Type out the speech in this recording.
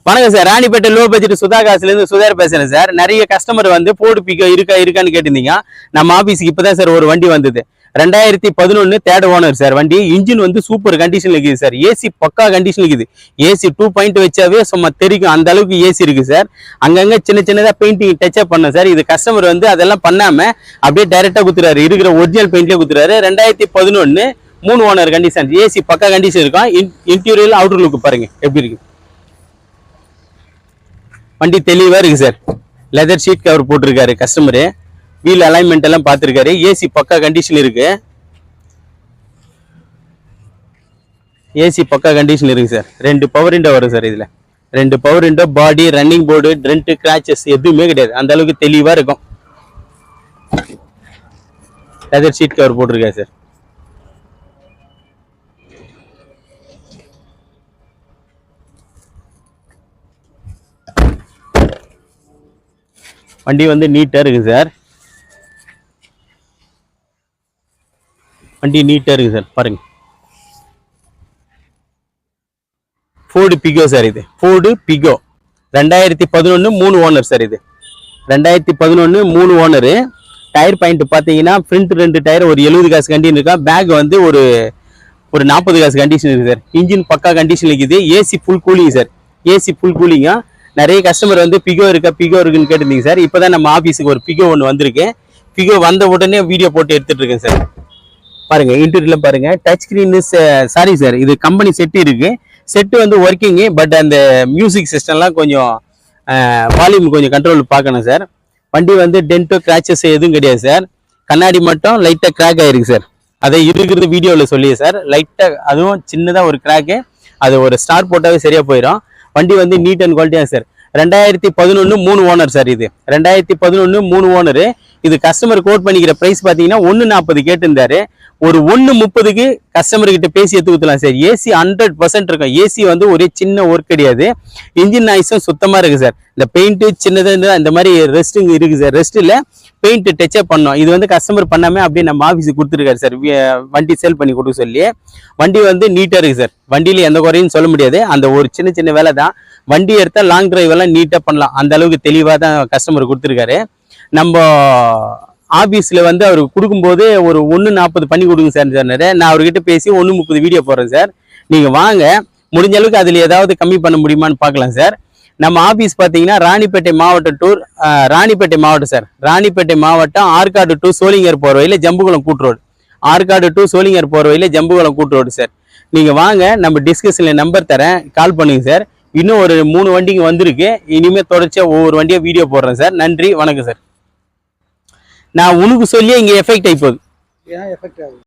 வணக்கம் sir, Ranipet low budget Sudha காசுலேருந்து சுதார் பேசுறேன் சார். நிறைய கஸ்டமர் வந்து போர்டு பிக்கோ இருக்கான்னு கேட்டிருந்தீங்க. நம்ம ஆஃபீஸுக்கு இப்போதான் சார் ஒரு வண்டி வந்தது. 2011 தேர்ட் ஓனர் சார். வண்டி இன்ஜின் வந்து சூப்பர் கண்டிஷன்ல இருக்குது சார். ஏசி பக்கா கண்டிஷன் இருக்குது. ஏசி 2 பாயிண்ட் வச்சாவே சும்மா தெரிக்கும், அந்த அளவுக்கு ஏசி இருக்கு சார். அங்கங்க சின்னதாக பெயிண்டிங் டச்சப் பண்ண சார். இது கஸ்டமர் வந்து அதெல்லாம் பண்ணாம அப்படியே டைரக்டா குத்துறாரு, இருக்கிற ஒரிஜினல் பெயிண்ட்லேயே குத்துறாரு. 2011 3 ஓனர் கண்டிஷன், ஏசி பக்கா கண்டிஷன் இருக்கும். இன்டீரியர் அவுட்டர் லுக் பாருங்க எப்படி இருக்கு. வண்டி தெளிவா இருக்கு சார். லெதர் ஷீட் கவர் போட்டிருக்காரு கஸ்டமரு. வீல் அலைன்மெண்ட் எல்லாம் பார்த்துருக்காரு. ஏசி பக்கா கண்டிஷன் இருக்கு. ஏசி பக்கா கண்டிஷன் இருக்கு சார். 2 பவர் விண்டோ வரும் சார். இதுல 2 பவர் விண்டோ, பாடி, ரன்னிங் போர்டு, டென்ட், கிராச்சஸ் எதுவுமே கிடையாது. அந்த அளவுக்கு தெளிவா இருக்கும். லெதர் ஷீட் கவர் போட்டிருக்காரு சார். வண்டி வந்து நீட்டா இருக்கு சார். வண்டி நீட்டா இருக்கு சார். பாருங்க, ஃபோர்டு பிகோ சார். இது ஃபோர்டு பிகோ 2011 3 ஓனர் சார். இது 2011 3 ஓனரு. டயர் பாயிண்ட் பார்த்தீங்கன்னா ஃப்ரண்ட் 2 டயர் ஒரு 70 காசு கண்டிஷன் இருக்கா. பேக் வந்து ஒரு 40 காசு கண்டிஷன் இருக்கு சார். இன்ஜின் பக்கா கண்டிஷன் இருக்குது. AC full cooling sir. AC full கூலிங்கா. நிறைய கஸ்டமர் வந்து பிகோ இருக்குன்னு கேட்டிருந்தீங்க சார். இப்போதான் நம்ம ஆஃபீஸுக்கு ஒரு பிகோ ஒன்று வந்திருக்கு. பிகோ வந்த உடனே வீடியோ போட்டு எடுத்துட்டு இருக்கேன் சார். பாருங்க, இன்டீரியர்ல பாருங்க. டச் ஸ்கிரீன் சாரி சார், இது கம்பெனி செட் இருக்கு. செட்டு வந்து ஒர்க்கிங்கு. பட் அந்த மியூசிக் சிஸ்டம்லாம் கொஞ்சம் வால்யூம் கொஞ்சம் கண்ட்ரோல் பார்க்கணும் சார். வண்டி வந்து டென்ட்டோ கிராச்சஸ் எதுவும் கிடையாது சார். கண்ணாடி மட்டும் லைட்டாக கிராக் ஆயிருக்கு சார். அதை இருக்கிறது வீடியோவில் சொல்லியே சார். லைட்டாக அதுவும் சின்னதாக ஒரு கிராக்கு. அது ஒரு ஸ்டார் போட்டாவே சரியா போயிடும். வண்டி வந்து நீட் அண்ட் குவாலிட்டியா சார். 2011 3 owner sir. இது 2011 3 ஓனரு. இது கஸ்டமர் கோட் பண்ணிக்கிற பிரைஸ் பார்த்தீங்கன்னா 140 கேட்டிருந்தாரு. ஒரு 130க்கு கஸ்டமர் கிட்ட பேசி எடுத்துக்கலாம் சார். ஏசி 100% இருக்கும். ஏசி வந்து ஒரே சின்ன ஒர்க் கிடையாது. இன்ஜின் நாய்ஸும் சுத்தமா இருக்கு சார். இந்த பெயிண்ட் சின்னதாக இந்த மாதிரி ரெஸ்ட் இருக்கு சார். ரெஸ்ட் இல்லை, பெயிண்ட் டச்சப் பண்ணோம். இது வந்து கஸ்டமர் பண்ணாம அப்படியே நம்ம ஆஃபீஸுக்கு கொடுத்துருக்காரு சார். வண்டி சேல் பண்ணி கொடுக்க சொல்லி. வண்டி வந்து நீட்டா இருக்கு சார். வண்டியில எந்த குறையும் சொல்ல முடியாது. அந்த ஒரு சின்ன வேலை தான். வண்டி எடுத்தா லாங் டிரைவ் எல்லாம் நீட்டா பண்ணலாம். அந்த அளவுக்கு தெளிவா தான் கஸ்டமர் கொடுத்துருக்காரு. நம்ம ஆபீஸ்ல வந்து அவருக்கு கொடுக்கும்போது ஒரு 140 பண்ணி கொடுங்க சார் சொன்னாரு. நான் அவர்கிட்ட பேசி 130 வீடியோ போடுறேன் சார். நீங்க வாங்க, முடிஞ்ச அளவுக்கு அதுல ஏதாவது கம்மி பண்ண முடியுமான்னு பார்க்கலாம் சார். நம்ம ஆபீஸ் பார்த்தீங்கன்னா ராணிப்பேட்டை மாவட்டம் டூர் ராணிப்பேட்டை மாவட்டம் சார். ராணிப்பேட்டை மாவட்டம் ஆற்காடு டு சோளிங்கர் போற வழியில ஜம்புகுளம் கூட்டு ரோடு. ஆற்காடு டு சோளிங்கர் போற வழியில ஜம்புகுளம் கூட்டு ரோடு சார். நீங்க வாங்க, நம்ம டிஸ்கஷன்ல நம்பர் தரேன், கால் பண்ணுங்க சார். இன்னும் ஒரு 3 வண்டிங்க வந்திருக்கு. இனிமே தொடர்ச்சியா ஒவ்வொரு வண்டியா வீடியோ போடுறேன் சார். நன்றி, வணக்கம் சார். நான் உனக்கு சொல்லியே இங்க எஃபெக்ட் ஆகி போகுது.